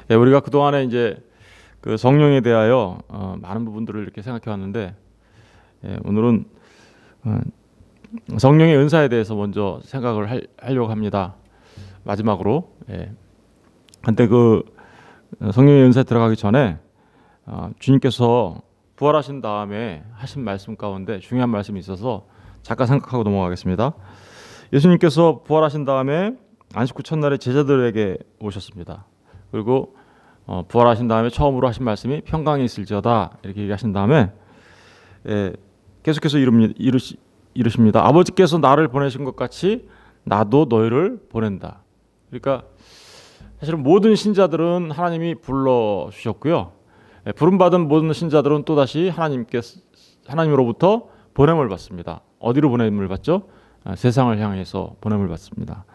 예, 우리가 그 동안에 이제 그 성령에 대하여 많은 부분들을 이렇게 생각해 왔는데, 예, 오늘은 어, 성령의 은사에 대해서 먼저 생각을 하려고 합니다. 마지막으로. 예. 근데 그 성령의 은사에 들어가기 전에 주님께서 부활하신 다음에 하신 말씀 가운데 중요한 말씀이 있어서 잠깐 생각하고 넘어가겠습니다. 예수님께서 부활하신 다음에 안식 후 첫날에 제자들에게 오셨습니다. 그리고 부활하신 다음에 처음으로 하신 말씀이 평강이 있을지어다 이렇게 얘기하신 다음에 계속해서 이르십니다. 아버지께서 나를 보내신 것 같이 나도 너희를 보낸다. 그러니까 사실은 모든 신자들은 하나님이 불러주셨고요. 부름받은 모든 신자들은 또다시 하나님으로부터 보냄을 받습니다. 어디로 보냄을 받죠? 세상을 향해서 보냄을 받습니다.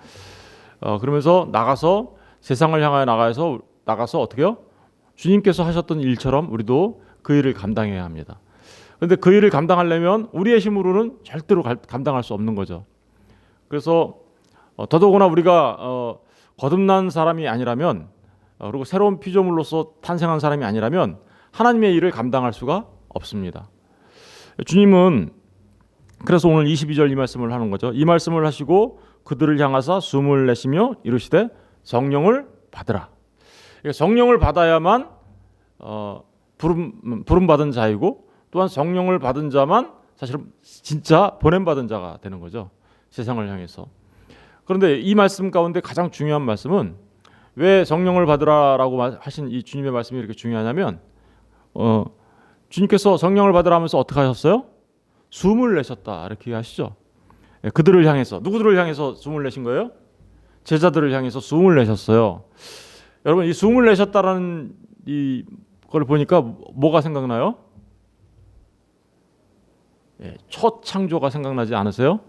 그러면서 나가서 세상을 향하여 나가서 어떻게요? 주님께서 하셨던 일처럼 우리도 그 일을 감당해야 합니다. 그런데 그 일을 감당하려면 우리의 힘으로는 절대로 감당할 수 없는 거죠. 그래서 더더구나 우리가 거듭난 사람이 아니라면, 그리고 새로운 피조물로서 탄생한 사람이 아니라면 하나님의 일을 감당할 수가 없습니다. 주님은 그래서 오늘 22절 이 말씀을 하는 거죠. 이 말씀을 하시고 그들을 향하사 숨을 내쉬며 이르시되 성령을 받으라. 성령을 받아야만 부름 받은 자이고, 또한 성령을 받은 자만 사실은 진짜 보냄 받은 자가 되는 거죠. 세상을 향해서. 그런데 이 말씀 가운데 가장 중요한 말씀은, 왜 성령을 받으라라고 하신 이 주님의 말씀이 이렇게 중요하냐면, 주님께서 성령을 받으라 하면서 어떻게 하셨어요? 숨을 내셨다 이렇게 하시죠. 그들을 향해서, 누구들을 향해서 숨을 내신 거예요? 제자들을 향해서 숨을 내셨어요. 여러분, 이 숨을 내셨다라는 이걸 보니까 뭐가 생각나요? 첫 창조가 생각나지 않으세요?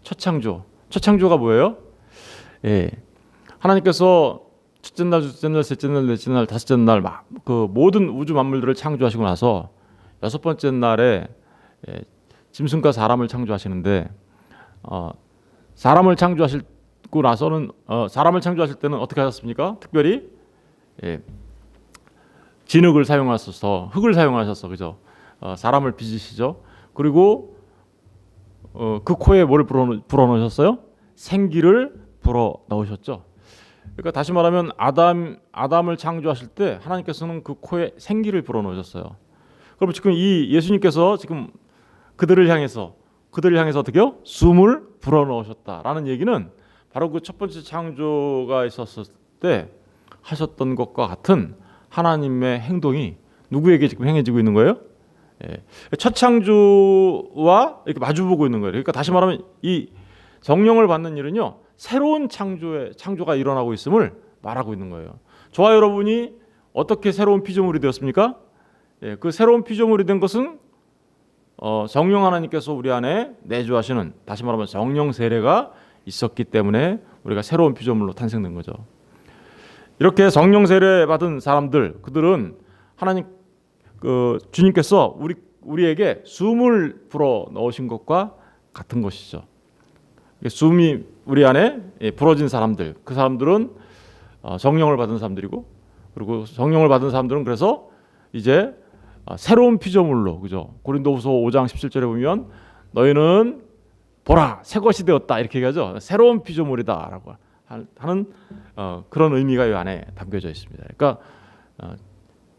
첫 창조가 뭐예요? 하나님께서 첫째 날, 둘째 날, 셋째 날, 넷째 날, 다섯째 날 그 모든 우주 만물들을 창조하시고 나서 여섯 번째 날에 짐승과 사람을 창조하시는데, 사람을 창조하시고 나서는 사람을 창조하실 때는 어떻게 하셨습니까? 특별히 진흙을 사용하셔서, 흙을 사용하셔서, 그죠? 사람을 빚으시죠. 그리고 그 코에 뭘 불어넣으셨어요? 생기를 불어 넣으셨죠. 그러니까 다시 말하면 아담을 창조하실 때 하나님께서는 그 코에 생기를 불어 넣으셨어요. 그럼 지금 이 예수님께서 지금 그들을 향해서 어떻게요? 숨을 불어 넣으셨다라는 얘기는 바로 그 첫 번째 창조가 있었을 때 하셨던 것과 같은 하나님의 행동이 누구에게 지금 행해지고 있는 거예요? 첫 창조와 이렇게 마주보고 있는 거예요. 그러니까 다시 말하면 이 성령을 받는 일은요, 새로운 창조가 일어나고 있음을 말하고 있는 거예요. 저와 여러분이 어떻게 새로운 피조물이 되었습니까? 그 새로운 피조물이 된 것은 성령 하나님께서 우리 안에 내주하시는, 다시 말하면 성령 세례가 있었기 때문에 우리가 새로운 피조물로 탄생된 거죠. 이렇게 성령 세례 받은 사람들, 그들은 하나님 주님께서 우리에게 숨을 불어 넣으신 것과 같은 것이죠. 숨이 우리 안에 불어진 사람들, 그 사람들은 성령을 받은 사람들이고, 그리고 성령을 받은 사람들은 그래서 이제 새로운 피조물로, 그죠? 고린도후서 5장 17절에 보면 너희는 보라 새 것이 되었다 이렇게 얘기하죠. 새로운 피조물이다라고 하는 그런 의미가 이 안에 담겨져 있습니다. 그러니까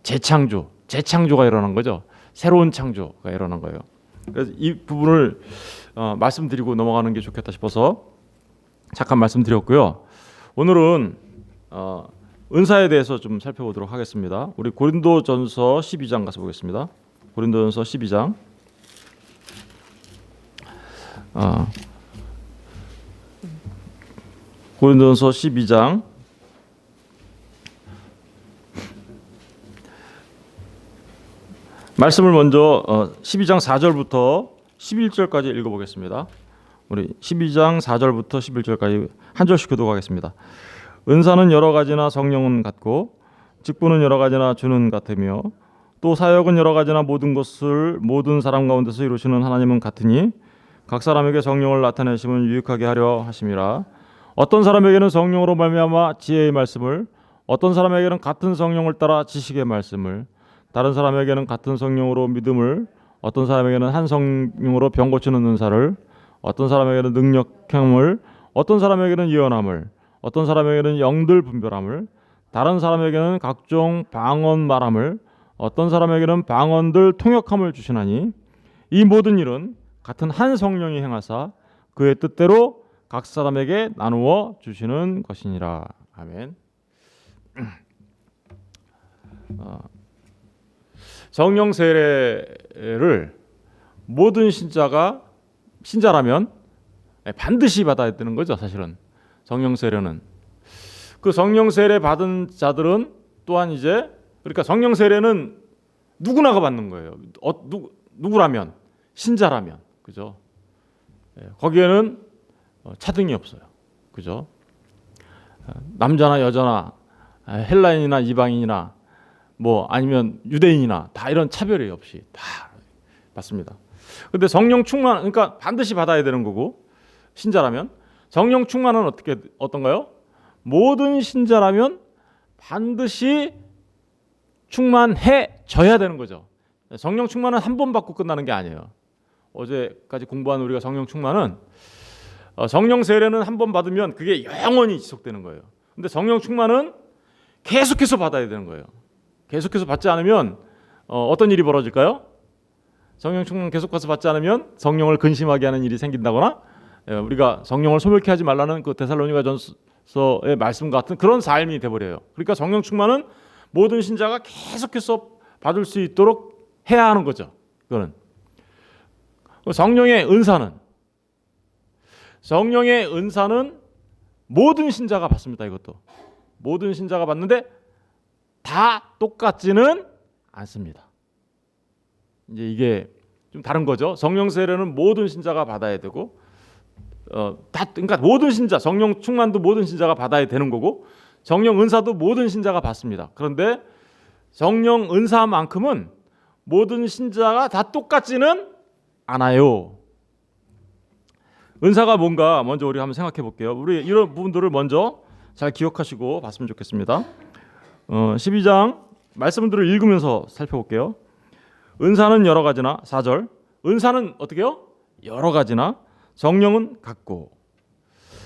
재창조가 일어난 거죠. 새로운 창조가 일어난 거예요. 그래서 이 부분을 말씀드리고 넘어가는 게 좋겠다 싶어서 잠깐 말씀드렸고요. 오늘은 은사에 대해서 좀 살펴보도록 하겠습니다. 우리 고린도전서 12장 가서 보겠습니다. 고린도전서 12장. 고린도전서 12장 말씀을 먼저 12장 4절부터 11절까지 읽어보겠습니다. 우리 12장 4절부터 11절까지 한 절씩 교독하겠습니다. 은사는 여러 가지나 성령은 같고, 직분은 여러 가지나 주는 같으며, 또 사역은 여러 가지나 모든 것을 모든 사람 가운데서 이루시는 하나님은 같으니 각 사람에게 성령을 나타내심은 유익하게 하려 하심이라. 어떤 사람에게는 성령으로 말미암아 지혜의 말씀을, 어떤 사람에게는 같은 성령을 따라 지식의 말씀을, 다른 사람에게는 같은 성령으로 믿음을, 어떤 사람에게는 한 성령으로 병 고치는 은사를, 어떤 사람에게는 능력함을, 어떤 사람에게는 예언함을, 어떤 사람에게는 영들 분별함을, 다른 사람에게는 각종 방언 말함을, 어떤 사람에게는 방언들 통역함을 주시나니 이 모든 일은 같은 한 성령이 행하사 그의 뜻대로 각 사람에게 나누어 주시는 것이니라. 아멘. 성령 세례를 모든 신자라면 반드시 받아야 되는 거죠. 사실은 성령 세례는 그 성령 세례 받은 자들은 또한 이제 그러니까 성령 세례는 누구나가 받는 거예요. 누구라면 신자라면 그죠? 거기에는 차등이 없어요. 그죠? 남자나 여자나 헬라인이나 이방인이나 뭐 아니면 유대인이나 다 이런 차별이 없이 다 받습니다. 근데 성령 충만 그러니까 반드시 받아야 되는 거고 신자라면 성령 충만은 어떤가요? 모든 신자라면 반드시 충만해져야 되는 거죠. 성령 충만은 한 번 받고 끝나는 게 아니에요. 어제까지 공부한 우리가 성령 충만은 성령 세례는 한 번 받으면 그게 영원히 지속되는 거예요. 근데 성령 충만은 계속해서 받아야 되는 거예요. 계속해서 받지 않으면 어떤 일이 벌어질까요? 성령 충만 계속해서 받지 않으면 성령을 근심하게 하는 일이 생긴다거나 우리가 성령을 소멸케 하지 말라는 그 데살로니가전서의 말씀 같은 그런 삶이 돼버려요. 그러니까 성령 충만은 모든 신자가 계속해서 받을 수 있도록 해야 하는 거죠. 그거는 성령의 은사는 모든 신자가 받습니다. 이것도 모든 신자가 받는데 다 똑같지는 않습니다. 이제 이게 좀 다른 거죠. 성령 세례는 모든 신자가 받아야 되고 그러니까 모든 신자 성령 충만도 모든 신자가 받아야 되는 거고 성령 은사도 모든 신자가 받습니다. 그런데 성령 은사만큼은 모든 신자가 다 똑같지는 않아요. 은사가 뭔가 먼저 우리 한번 생각해 볼게요. 우리 이런 부분들을 먼저 잘 기억하시고 봤으면 좋겠습니다. 12장 말씀들을 읽으면서 살펴볼게요. 은사는 여러 가지나 4절 은사는 어떻게요? 여러 가지나 성령은 같고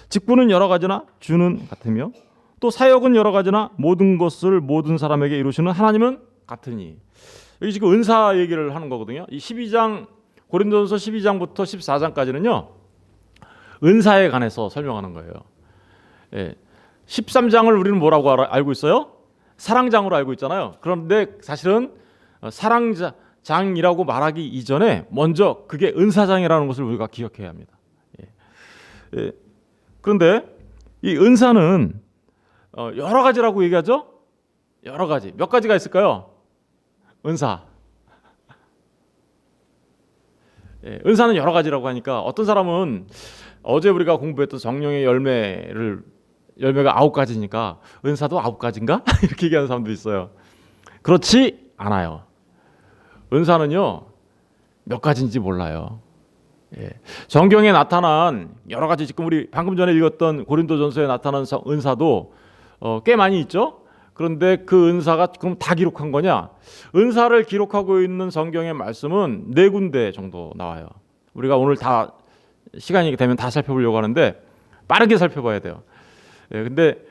직분은 여러 가지나 주는 같으며 또 사역은 여러 가지나 모든 것을 모든 사람에게 이루시는 하나님은 같으니 여기 지금 은사 얘기를 하는 거거든요. 이 12장 고린도전서 12장부터 14장까지는요. 은사에 관해서 설명하는 거예요. 13장을 우리는 뭐라고 알고 있어요? 사랑장으로 알고 있잖아요. 그런데 사실은 사랑장이라고 말하기 이전에 먼저 그게 은사장이라는 것을 우리가 기억해야 합니다. 그런데 이 은사는 여러 가지라고 얘기하죠? 여러 가지. 몇 가지가 있을까요? 은사. 은사는 여러 가지라고 하니까 어떤 사람은 어제 우리가 공부했던 성령의 열매가 9가지니까 은사도 9가지인가? 이렇게 얘기하는 사람도 있어요. 그렇지 않아요. 은사는요 몇 가지인지 몰라요. 성경에 나타난 여러 가지 지금 우리 방금 전에 읽었던 고린도전서에 나타난 은사도 꽤 많이 있죠. 그런데 그 은사가 그럼 다 기록한 거냐? 은사를 기록하고 있는 성경의 말씀은 4군데 정도 나와요. 우리가 오늘 다 시간이 되면 다 살펴보려고 하는데 빠르게 살펴봐야 돼요. 근데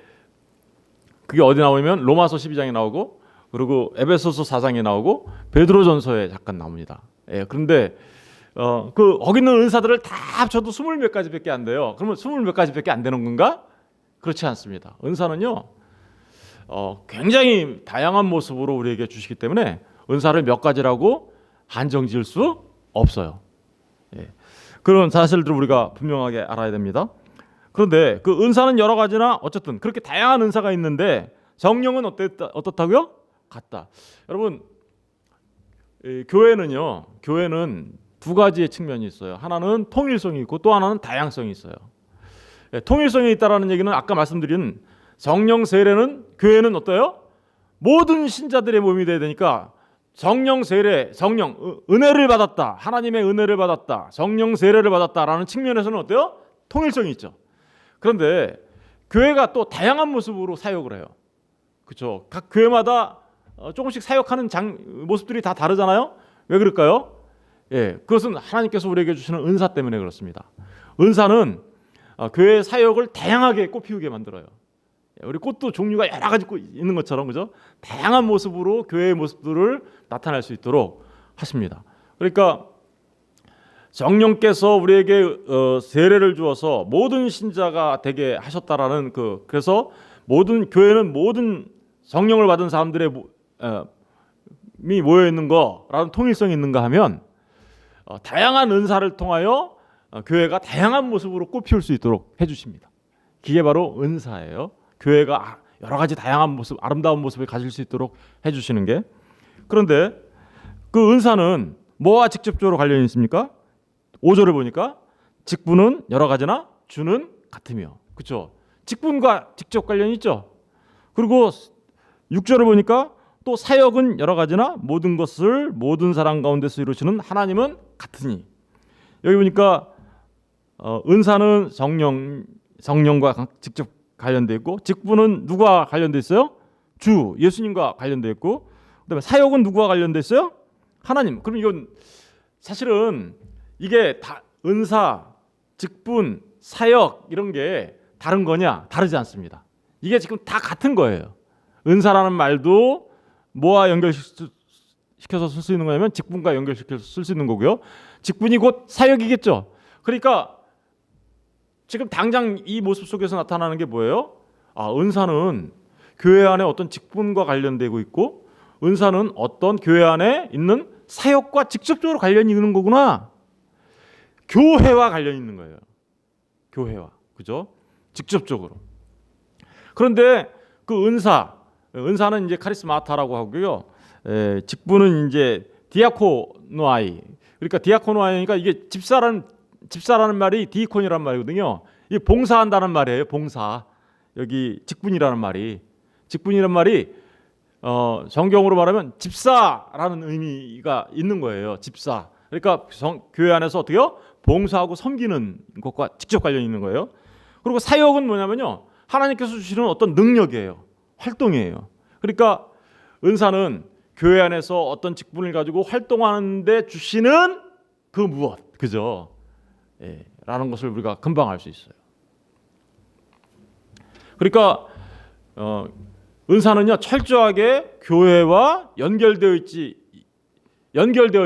그게 어디 나오면 로마서 12장에 나오고 그리고 에베소서 4장에 나오고 베드로전서에 잠깐 나옵니다. 그런데 거기 있는 은사들을 다 합쳐도 20몇 가지밖에 안 돼요. 그러면 20몇 가지밖에 안 되는 건가? 그렇지 않습니다. 은사는요 굉장히 다양한 모습으로 우리에게 주시기 때문에 은사를 몇 가지라고 한정 지을 수 없어요. 그런 사실들을 우리가 분명하게 알아야 됩니다. 그런데 그 은사는 여러 가지나 어쨌든 그렇게 다양한 은사가 있는데 성령은 어떻다고요? 같다. 여러분 교회는 두 가지의 측면이 있어요. 하나는 통일성이 있고 또 하나는 다양성이 있어요. 통일성이 있다라는 얘기는 아까 말씀드린 성령 세례는 교회는 어때요? 모든 신자들의 몸이 돼야 되니까 성령 세례, 은혜를 받았다. 하나님의 은혜를 받았다. 성령 세례를 받았다라는 측면에서는 어때요? 통일성이 있죠. 그런데 교회가 또 다양한 모습으로 사역을 해요. 그렇죠. 각 교회마다 조금씩 사역하는 모습들이 다 다르잖아요. 왜 그럴까요? 예, 그것은 하나님께서 우리에게 주시는 은사 때문에 그렇습니다. 은사는 교회 사역을 다양하게 꽃피우게 만들어요. 우리 꽃도 종류가 여러 가지 있는 것처럼, 그죠? 다양한 모습으로 교회의 모습들을 나타낼 수 있도록 하십니다. 그러니까 성령께서 우리에게 세례를 주어서 모든 신자가 되게 하셨다라는 그래서 모든 교회는 모든 성령을 받은 사람들의 모여 있는 거라는 통일성이 있는가 하면 다양한 은사를 통하여 교회가 다양한 모습으로 꽃피울 수 있도록 해주십니다. 이게 바로 은사예요. 교회가 여러 가지 다양한 모습, 아름다운 모습을 가질 수 있도록 해주시는 게. 그런데 그 은사는 뭐와 직접적으로 관련이 있습니까? 5절을 보니까 직분은 여러 가지나 주는 같으며, 그렇죠? 직분과 직접 관련이 있죠. 그리고 6절을 보니까 또 사역은 여러 가지나 모든 것을 모든 사람 가운데서 이루시는 하나님은 같으니. 여기 보니까 은사는 성령과 직접 관련돼 있고, 직분은 누구와 관련돼 있어요? 주 예수님과 관련돼 있고, 그다음에 사역은 누구와 관련돼 있어요? 하나님. 그럼 이건 사실은 이게 다 은사, 직분, 사역 이런 게 다른 거냐? 다르지 않습니다. 이게 지금 다 같은 거예요. 은사라는 말도 뭐와 연결시켜서 쓸 수 있는 거냐면 직분과 연결시켜서 쓸 수 있는 거고요. 직분이 곧 사역이겠죠. 그러니까 지금 당장 이 모습 속에서 나타나는 게 뭐예요? 은사는 교회 안에 어떤 직분과 관련되고 있고, 은사는 어떤 교회 안에 있는 사역과 직접적으로 관련이 있는 거구나. 교회와 관련이 있는 거예요. 교회와, 그죠? 직접적으로. 그런데 그 은사는 이제 카리스마타라고 하고요. 직분은 이제 디아코노아이. 그러니까 디아코노아이니까 이게 집사라는 말이 디코니라는 말이거든요. 이 봉사한다는 말이에요. 봉사. 여기 직분이라는 말이 정경으로 말하면 집사라는 의미가 있는 거예요. 집사. 그러니까 교회 안에서 어떻게요? 봉사하고 섬기는 것과 직접 관련이 있는 거예요. 그리고 사역은 뭐냐면요, 하나님께서 주시는 어떤 능력이에요. 활동이에요. 그러니까 은사는 교회 안에서 어떤 직분을 가지고 활동하는데 주시는 그 무엇, 그죠? 라는 것을 우리가 금방 알 수 있어요. 그러니까 은사는요, 철저하게 교회와 연결되어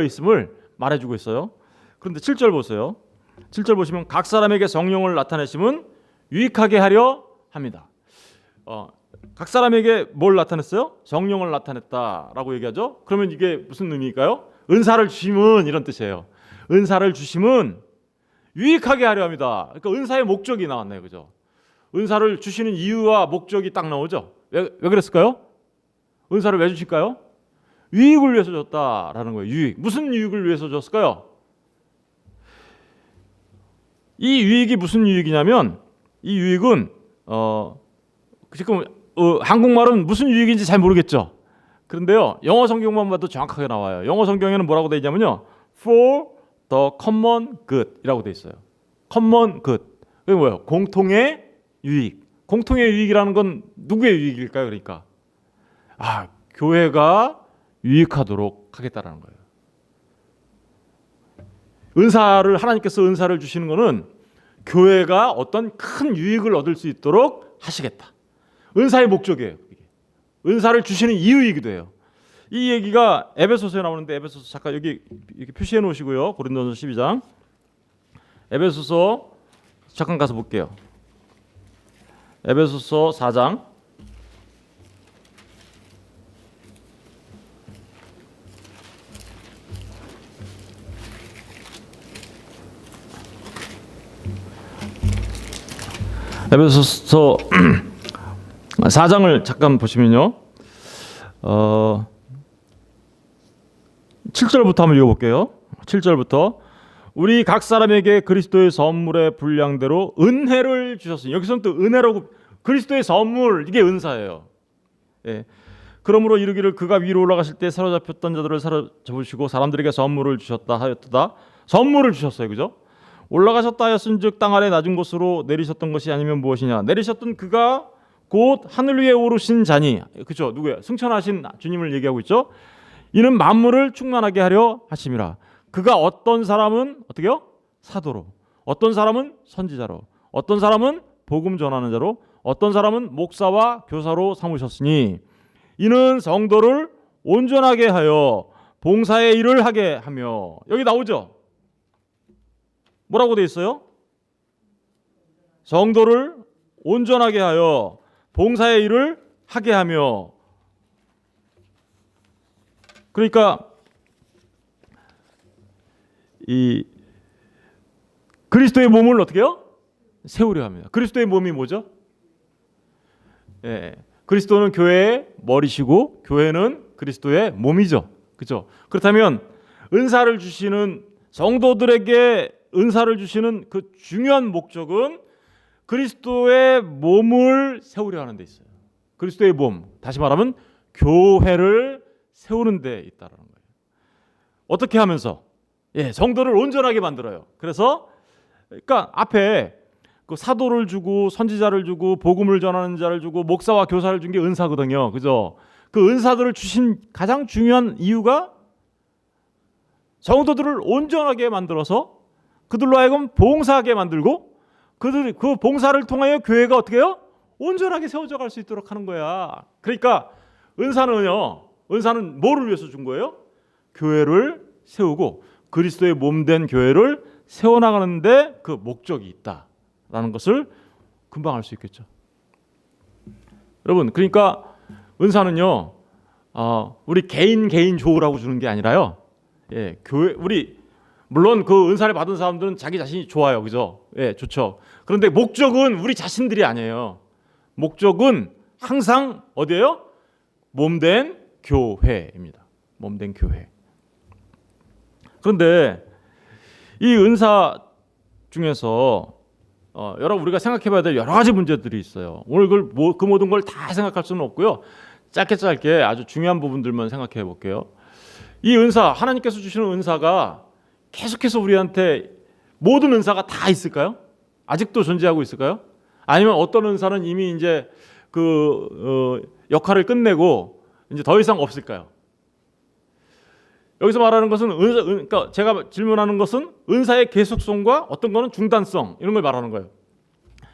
있음을 말해주고 있어요. 그런데 7절 보세요. 7절 보시면 각 사람에게 성령을 나타내심은 유익하게 하려 합니다. 각 사람에게 뭘 나타냈어요? 성령을 나타냈다라고 얘기하죠. 그러면 이게 무슨 의미일까요? 은사를 주심은 이런 뜻이에요. 은사를 주심은 유익하게 하려 합니다. 그러니까 은사의 목적이 나왔네요, 그죠? 은사를 주시는 이유와 목적이 딱 나오죠. 왜 그랬을까요? 은사를 왜 주실까요? 유익을 위해서 줬다라는 거예요. 유익. 무슨 유익을 위해서 줬을까요? 이 유익이 무슨 유익이냐면, 이 유익은 지금 한국말은 무슨 유익인지 잘 모르겠죠. 그런데요, 영어 성경만 봐도 정확하게 나와요. 영어 성경에는 뭐라고 되어 있냐면요, for the common good이라고 되어 있어요. common good. 그게 뭐예요? 공통의 유익. 공통의 유익이라는 건 누구의 유익일까요? 그러니까 교회가 유익하도록 하겠다라는 거예요. 하나님께서 은사를 주시는 것은 교회가 어떤 큰 유익을 얻을 수 있도록 하시겠다. 은사의 목적이에요. 은사를 주시는 이유이기도 해요. 이 얘기가 에베소서에 나오는데, 에베소서 잠깐 여기 표시해 놓으시고요. 고린도전서 12장. 에베소서 잠깐 가서 볼게요. 에베소서 4장. 에베소서 4장을 잠깐 보시면요, 7절부터 한번 읽어볼게요. 7절부터 우리 각 사람에게 그리스도의 선물의 분량대로 은혜를 주셨으니, 여기서는 또 은혜라고, 그리스도의 선물, 이게 은사예요. 그러므로 이르기를 그가 위로 올라가실 때 사로잡혔던 자들을 사로잡으시고 사람들에게 선물을 주셨다 하였도다. 선물을 주셨어요, 그죠? 올라가셨다 하였은즉 땅 아래 낮은 곳으로 내리셨던 것이 아니면 무엇이냐? 내리셨던 그가 곧 하늘 위에 오르신 자니, 그죠? 누구야? 승천하신 주님을 얘기하고 있죠. 이는 만물을 충만하게 하려 하심이라. 그가 어떤 사람은 어떻게요? 사도로, 어떤 사람은 선지자로, 어떤 사람은 복음 전하는 자로, 어떤 사람은 목사와 교사로 삼으셨으니 이는 성도를 온전하게 하여 봉사의 일을 하게 하며. 여기 나오죠? 뭐라고 돼 있어요? 성도를 온전하게 하여 봉사의 일을 하게 하며. 그러니까 이 그리스도의 몸을 어떻게 해요? 세우려 합니다. 그리스도의 몸이 뭐죠? 예, 그리스도는 교회의 머리시고 교회는 그리스도의 몸이죠. 그렇죠? 그렇다면 은사를 주시는 성도들에게 은사를 주시는 그 중요한 목적은 그리스도의 몸을 세우려 하는 데 있어요. 그리스도의 몸, 다시 말하면 교회를 세우는 데 있다라는 거예요. 어떻게 하면서? 예, 성도를 온전하게 만들어요. 그래서 그러니까 앞에 그 사도를 주고 선지자를 주고 복음을 전하는 자를 주고 목사와 교사를 준 게 은사거든요. 그죠? 그 은사들을 주신 가장 중요한 이유가 성도들을 온전하게 만들어서 그들로 하여금 봉사하게 만들고 그들 그 봉사를 통하여 교회가 어떻게 해요? 온전하게 세워져 갈 수 있도록 하는 거야. 그러니까 은사는 뭐를 위해서 준 거예요? 교회를 세우고 그리스도의 몸된 교회를 세워나가는데 그 목적이 있다라는 것을 금방 알 수 있겠죠. 여러분, 그러니까 은사는요, 우리 개인 좋으라고 주는 게 아니라요. 예, 우리 물론 그 은사를 받은 사람들은 자기 자신이 좋아요, 그죠? 예, 좋죠. 그런데 목적은 우리 자신들이 아니에요. 목적은 항상 어디예요? 몸된 교회입니다. 몸된 교회. 그런데 이 은사 중에서 여러분 우리가 생각해봐야 될 여러 가지 문제들이 있어요. 오늘 그 모든 걸 다 생각할 수는 없고요. 짧게 아주 중요한 부분들만 생각해 볼게요. 이 은사, 하나님께서 주시는 은사가 계속해서 우리한테 모든 은사가 다 있을까요? 아직도 존재하고 있을까요? 아니면 어떤 은사는 이미 이제 역할을 끝내고 이제 더 이상 없을까요? 여기서 말하는 것은 그러니까 제가 질문하는 것은 은사의 계속성과 어떤 거는 중단성 이런 걸 말하는 거예요.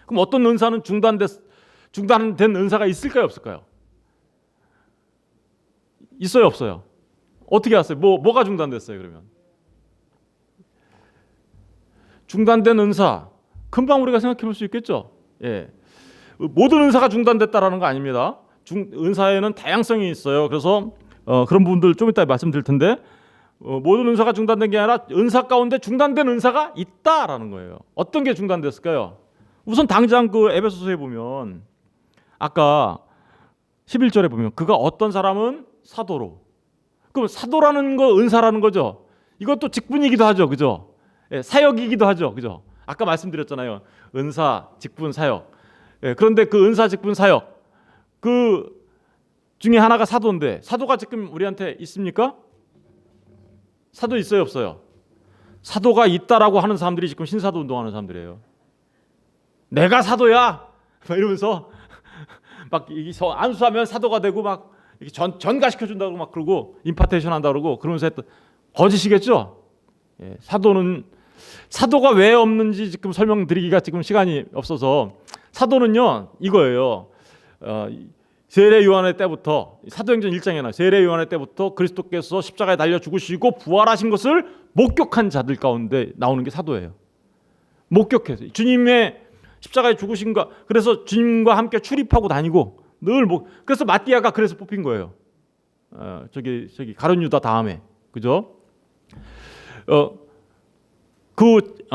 그럼 어떤 은사는 중단된 은사가 있을까요, 없을까요? 있어요, 없어요? 어떻게 아세요? 뭐가 중단됐어요, 그러면? 중단된 은사 금방 우리가 생각해 볼 수 있겠죠. 예, 모든 은사가 중단됐다라는 거 아닙니다. 은사에는 다양성이 있어요. 그래서 그런 부분들 좀 이따 말씀드릴 텐데 모든 은사가 중단된 게 아니라 은사 가운데 중단된 은사가 있다라는 거예요. 어떤 게 중단됐을까요? 우선 당장 그 에베소서에 보면 아까 11절에 보면 그가 어떤 사람은 사도로. 그럼 사도라는 거 은사라는 거죠. 이것도 직분이기도 하죠. 그죠? 예, 사역이기도 하죠. 그죠? 아까 말씀드렸잖아요. 은사, 직분, 사역. 예, 그런데 그 은사, 직분, 사역 그 중에 하나가 사도인데 사도가 지금 우리한테 있습니까? 사도 있어요, 없어요? 사도가 있다라고 하는 사람들이 지금 신사도 운동하는 사람들이에요. 내가 사도야 막 이러면서 막 안수하면 사도가 되고 막 전가시켜 준다고 막 그러고 임파테이션 한다 그러고 그러면서 했던 거짓이겠죠. 예, 사도가 왜 없는지 지금 설명드리기가 지금 시간이 없어서 사도는요 이거예요. 세례 요한의 때부터 사도행전 1장에 나와요. 세례 요한의 때부터 그리스도께서 십자가에 달려 죽으시고 부활하신 것을 목격한 자들 가운데 나오는 게 사도예요. 목격해서 주님의 십자가에 죽으신가 그래서 주님과 함께 출입하고 다니고 늘 그래서 마띠아가 그래서 뽑힌 거예요. 저기 가룟 유다 다음에 그죠?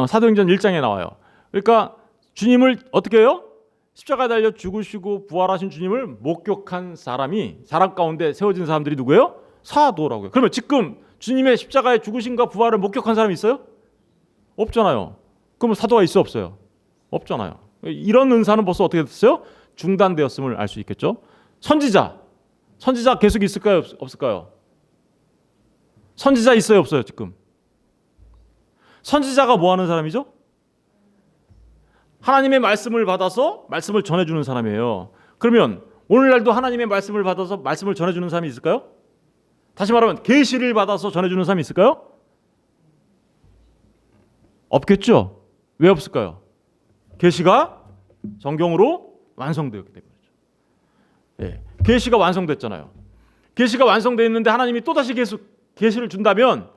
사도행전 1장에 나와요. 그러니까 주님을 어떻게 해요? 십자가에 달려 죽으시고 부활하신 주님을 목격한 사람 가운데 세워진 사람들이 누구예요? 사도라고요. 그러면 지금 주님의 십자가에 죽으신과 부활을 목격한 사람이 있어요? 없잖아요. 그러면 사도가 있어 없어요? 없잖아요. 이런 은사는 벌써 어떻게 됐어요? 중단되었음을 알 수 있겠죠. 선지자 계속 있을까요? 없을까요? 선지자 있어요 없어요 지금? 선지자가 뭐 하는 사람이죠? 하나님의 말씀을 받아서 말씀을 전해주는 사람이에요. 그러면 오늘날도 하나님의 말씀을 받아서 말씀을 전해주는 사람이 있을까요? 다시 말하면 계시를 받아서 전해주는 사람이 있을까요? 없겠죠. 왜 없을까요? 계시가 성경으로 완성되었기 때문이죠. 예, 계시가 완성됐잖아요. 계시가 완성되어 있는데 하나님이 또다시 계시를 준다면,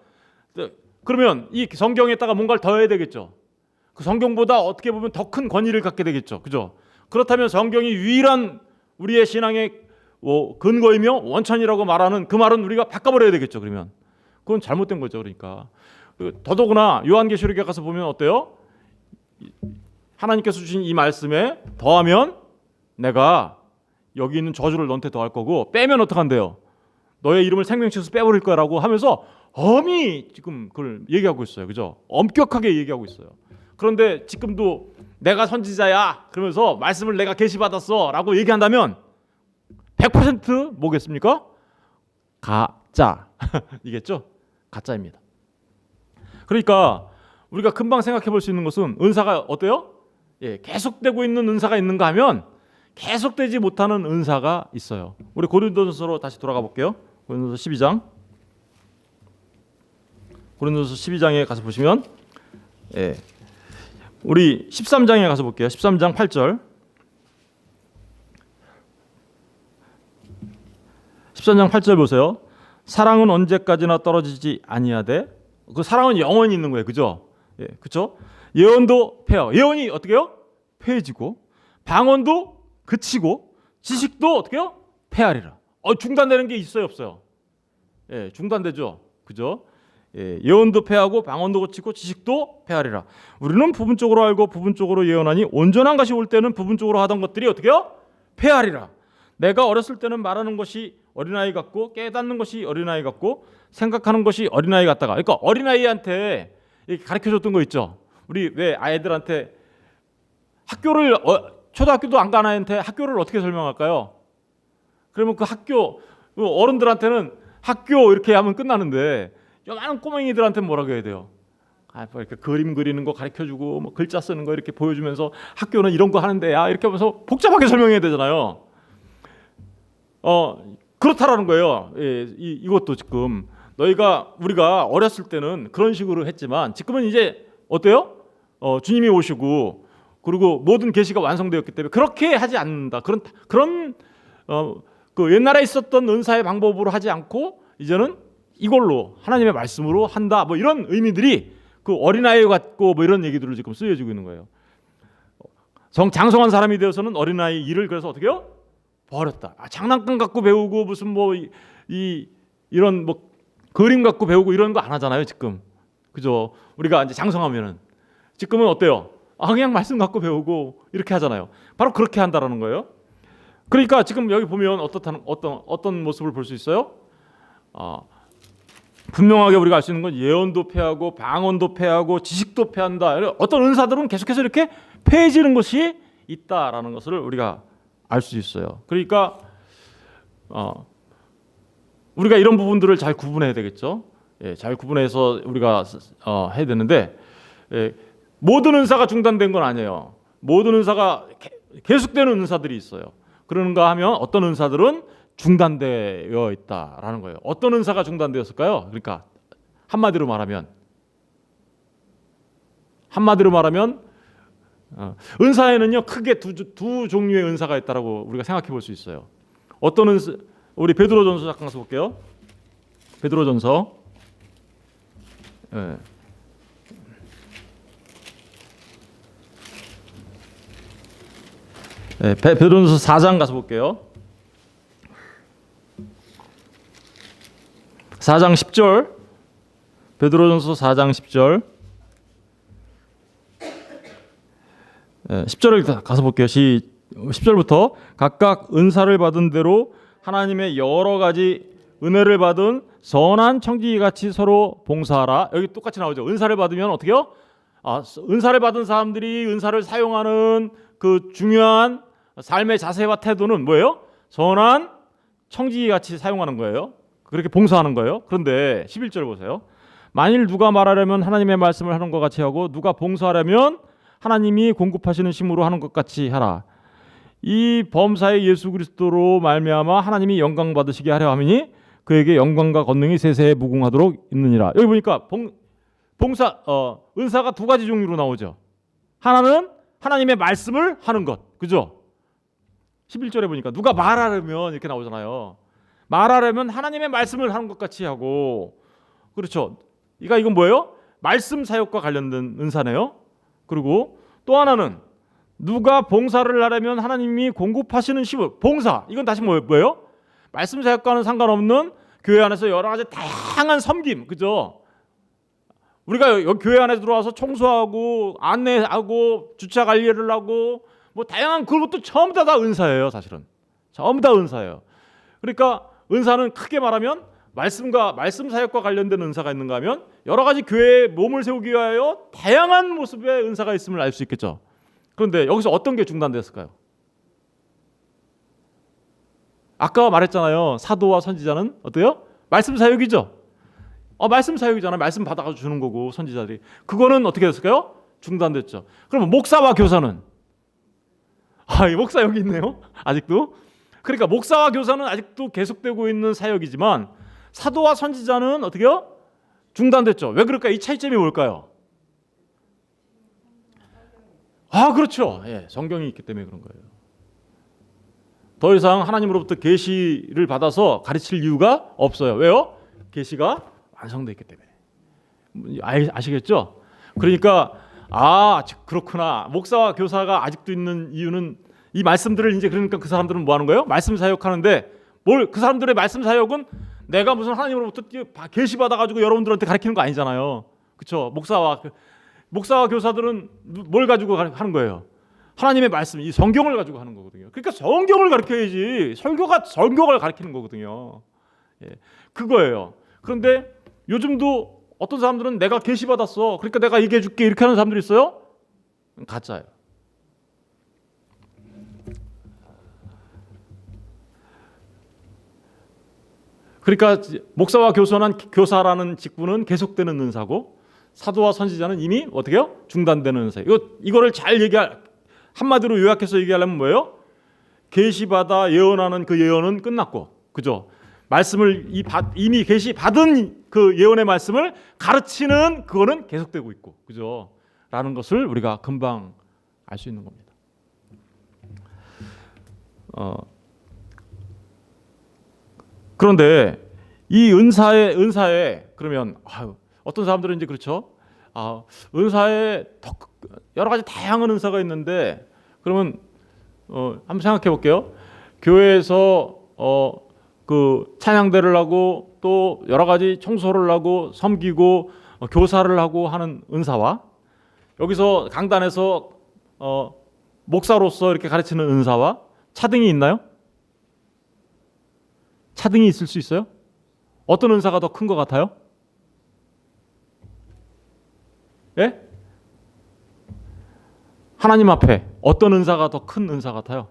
그러면 이 성경에다가 뭔가를 더해야 되겠죠. 그 성경보다 어떻게 보면 더 큰 권위를 갖게 되겠죠. 그죠? 그렇다면 성경이 유일한 우리의 신앙의 근거이며 원천이라고 말하는 그 말은 우리가 바꿔버려야 되겠죠. 그러면 그건 잘못된 거죠. 그러니까 더더구나 요한계시록에 가서 보면 어때요? 하나님께서 주신 이 말씀에 더하면 내가 여기 있는 저주를 너한테 더할 거고, 빼면 어떡한대요? 너의 이름을 생명책에서 빼버릴 거라고 하면서 엄히 지금 그걸 얘기하고 있어요. 그죠? 엄격하게 얘기하고 있어요. 그런데 지금도 내가 선지자야 그러면서 말씀을 내가 계시받았어 라고 얘기한다면 100% 뭐겠습니까? 가짜 이겠죠? 가짜입니다. 그러니까 우리가 금방 생각해 볼 수 있는 것은 은사가 어때요? 예, 계속되고 있는 은사가 있는가 하면 계속되지 못하는 은사가 있어요. 우리 고린도전서로 다시 돌아가 볼게요. 고린도전서 12장. 고린도전서 12장에 가서 보시면, 예, 우리 13장에 가서 볼게요. 13장 8절. 13장 8절 보세요. 사랑은 언제까지나 떨어지지 아니하되, 그 사랑은 영원히 있는 거예요. 그죠? 예, 그렇죠? 예언도 폐하. 예언이 어떻게 해요? 폐해지고, 방언도 그치고, 지식도 어떻게 해요? 폐하리라. 중단되는 게 있어요, 없어요? 예, 중단되죠. 그죠? 예, 예언도 폐하고 방언도 그치고 지식도 폐하리라. 우리는 부분적으로 알고 부분적으로 예언하니 온전한 것이 올 때는 부분적으로 하던 것들이 어떻게 해요? 폐하리라. 내가 어렸을 때는 말하는 것이 어린아이 같고, 깨닫는 것이 어린아이 같고, 생각하는 것이 어린아이 같다가, 그러니까 어린아이한테 가르쳐줬던 거 있죠. 우리 왜 아이들한테 학교를 초등학교도 안 간 아이한테 학교를 어떻게 설명할까요? 그러면 그 학교, 어른들한테는 학교 이렇게 하면 끝나는데 요만한 꼬맹이들한테는 뭐라고 해야 돼요? 이렇게 그림 그리는 거 가르쳐주고, 뭐 글자 쓰는 거 이렇게 보여주면서 학교는 이런 거 하는데 야 이렇게 하면서 복잡하게 설명해야 되잖아요. 그렇다라는 거예요. 예, 이것도 지금 우리가 어렸을 때는 그런 식으로 했지만 지금은 이제 어때요? 주님이 오시고 그리고 모든 계시가 완성되었기 때문에 그렇게 하지 않는다. 그런 그 옛날에 있었던 은사의 방법으로 하지 않고 이제는 이걸로 하나님의 말씀으로 한다. 뭐 이런 의미들이 그 어린아이 같고 뭐 이런 얘기들을 지금 쓰여지고 있는 거예요. 장성한 사람이 되어서는 어린아이 일을 그래서 어떻게 해요? 버렸다. 장난감 갖고 배우고 무슨 뭐 이런 뭐 그림 갖고 배우고 이런 거 안 하잖아요, 지금. 그죠? 우리가 이제 장성하면은 지금은 어때요? 그냥 말씀 갖고 배우고 이렇게 하잖아요. 바로 그렇게 한다라는 거예요. 그러니까 지금 여기 보면 어떤 모습을 볼 수 있어요? 분명하게 우리가 알 수 있는 건 예언도 폐하고 방언도 폐하고 지식도 폐한다. 어떤 은사들은 계속해서 이렇게 폐해지는 것이 있다라는 것을 우리가 알 수 있어요. 그러니까 우리가 이런 부분들을 잘 구분해야 되겠죠. 예, 잘 구분해서 우리가 해야 되는데, 예, 모든 은사가 중단된 건 아니에요. 모든 은사가 계속되는 은사들이 있어요. 그런가 하면 어떤 은사들은 중단되어 있다라는 거예요. 어떤 은사가 중단되었을까요? 그러니까 한마디로 말하면 은사에는요 크게 두 종류의 은사가 있다라고 우리가 생각해 볼 수 있어요. 어떤 은사? 우리 베드로전서 잠깐 가서 볼게요. 베드로전서. 예. 네, 베드로전서 4장 가서 볼게요. 4장 10절. 베드로전서 4장 10절. 10절을 가서 볼게요. 10절부터 각각 은사를 받은 대로 하나님의 여러 가지 은혜를 받은 선한 청지기같이 서로 봉사하라. 여기 똑같이 나오죠. 은사를 받으면 어떻게요? 은사를 받은 사람들이 은사를 사용하는 그 중요한 삶의 자세와 태도는 뭐예요? 선한 청지기같이 사용하는 거예요. 그렇게 봉사하는 거예요. 그런데 11절 보세요. 만일 누가 말하려면 하나님의 말씀을 하는 것 같이 하고 누가 봉사하려면 하나님이 공급하시는 힘으로 하는 것 같이 하라. 이 범사의 예수 그리스도로 말미암아 하나님이 영광 받으시게 하려 함이니 그에게 영광과 권능이 세세에 무궁하도록 있느니라. 여기 보니까 은사가 두 가지 종류로 나오죠. 하나는 하나님의 말씀을 하는 것, 그죠? 11절에 보니까 누가 말하려면 이렇게 나오잖아요. 말하려면 하나님의 말씀을 하는 것 같이 하고, 그렇죠? 이건 뭐예요? 말씀 사역과 관련된 은사네요. 그리고 또 하나는 누가 봉사를 하려면 하나님이 공급하시는 시분, 봉사. 이건 다시 뭐예요? 말씀 사역과는 상관없는 교회 안에서 여러 가지 다양한 섬김, 그죠? 우리가 여기 교회 안에 들어와서 청소하고 안내하고 주차 관리를 하고 뭐 다양한 그것도 전부 다 은사예요, 사실은. 전부 다 은사예요. 그러니까 은사는 크게 말하면 말씀 사역과 관련된 은사가 있는가 하면 여러 가지 교회에 몸을 세우기 위하여 다양한 모습의 은사가 있음을 알 수 있겠죠. 그런데 여기서 어떤 게 중단됐을까요? 아까 말했잖아요. 사도와 선지자는 어때요? 말씀 사역이죠. 말씀 사역이잖아요. 말씀 받아가 주는 거고 선지자들이. 그거는 어떻게 됐을까요? 중단됐죠. 그러면 목사와 교사는? 이 목사 여기 있네요. 아직도. 그러니까 목사와 교사는 아직도 계속되고 있는 사역이지만 사도와 선지자는 어떻게요? 중단됐죠. 왜 그럴까요? 이 차이점이 뭘까요? 그렇죠. 예, 성경이 있기 때문에 그런 거예요. 더 이상 하나님으로부터 계시를 받아서 가르칠 이유가 없어요. 왜요? 계시가 완성되어 있기 때문에. 아시겠죠? 그러니까 그렇구나. 목사와 교사가 아직도 있는 이유는 이 말씀들을 이제 그러니까 그 사람들은 뭐 하는 거예요? 말씀 사역하는데 그 사람들의 말씀 사역은 내가 무슨 하나님으로부터 계시 받아가지고 여러분들한테 가르치는 거 아니잖아요. 그렇죠? 목사와 교사들은 뭘 가지고 하는 거예요? 하나님의 말씀, 이 성경을 가지고 하는 거거든요. 그러니까 성경을 가르쳐야지. 설교가 성경을 가르치는 거거든요. 예, 그거예요. 그런데 요즘도 어떤 사람들은 내가 계시 받았어. 그러니까 내가 얘기해 줄게. 이렇게 하는 사람들이 있어요? 가짜예요. 그러니까 목사와 교사라는 직분은 계속되는 은사고 사도와 선지자는 이미 어떻게 해요? 중단되는 은사. 이거를 잘 한마디로 요약해서 얘기하려면 뭐예요? 계시받아 예언하는 그 예언은 끝났고, 그죠? 말씀을 이미 계시 받은 그 예언의 말씀을 가르치는 그거는 계속되고 있고, 그죠? 라는 것을 우리가 금방 알 수 있는 겁니다. 그런데 이 은사에 그러면 어떤 사람들은 이제 그렇죠. 은사에 여러 가지 다양한 은사가 있는데 그러면 한번 생각해 볼게요. 교회에서 그 찬양대를 하고 또 여러 가지 청소를 하고 섬기고 교사를 하고 하는 은사와 여기서 강단에서 목사로서 이렇게 가르치는 은사와 차등이 있나요? 차등이 있을 수 있어요? 어떤 은사가 더 큰 것 같아요? 예? 하나님 앞에 어떤 은사가 더 큰 은사 같아요?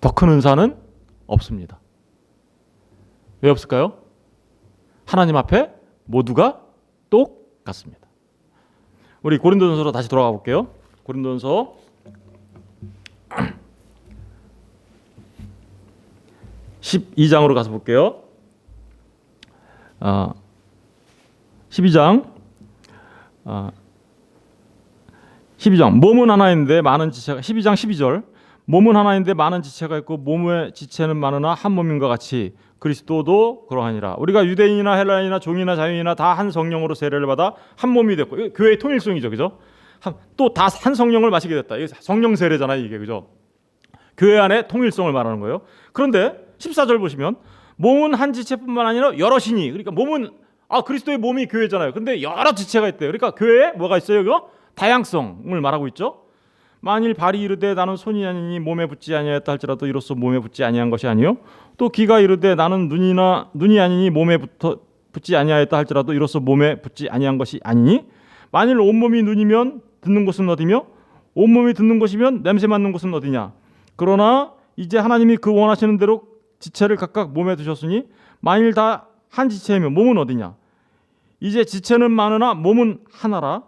더 큰 은사는 없습니다. 왜 없을까요? 하나님 앞에 모두가 똑같습니다. 우리 고린도전서로 다시 돌아가 볼게요. 고린도전서 12장으로 가서 볼게요. 12장 몸은 하나인데 많은 지체가 12장 12절 몸은 하나인데 많은 지체가 있고 몸의 지체는 많으나 한 몸인과 같이 그리스도도 그러하니라. 우리가 유대인이나 헬라인이나 종이나 자유인이나 다 한 성령으로 세례를 받아 한 몸이 됐고 교회의 통일성이죠, 그죠? 또 다 한 성령을 마시게 됐다. 이게 성령 세례잖아요, 이게, 그죠? 교회 안에 통일성을 말하는 거예요. 그런데 14절 보시면 몸은 한 지체뿐만 아니라 여럿이니, 그러니까 몸은 그리스도의 몸이 교회잖아요. 근데 여러 지체가 있대요. 그러니까 교회에 뭐가 있어요? 이거 다양성을 말하고 있죠. 만일 발이 이르되 나는 손이 아니니 몸에 붙지 아니하였다 할지라도 이로써 몸에 붙지 아니한 것이 아니요. 또 귀가 이르되 나는 눈이 아니니 몸에 붙지 아니하였다 할지라도 이로써 몸에 붙지 아니한 것이 아니니. 만일 온몸이 눈이면 듣는 곳은 어디며 온몸이 듣는 곳이면 냄새 맡는 곳은 어디냐. 그러나 이제 하나님이 그 원하시는 대로 지체를 각각 몸에 두셨으니 만일 다 한 지체이면 몸은 어디냐. 이제 지체는 많으나 몸은 하나라.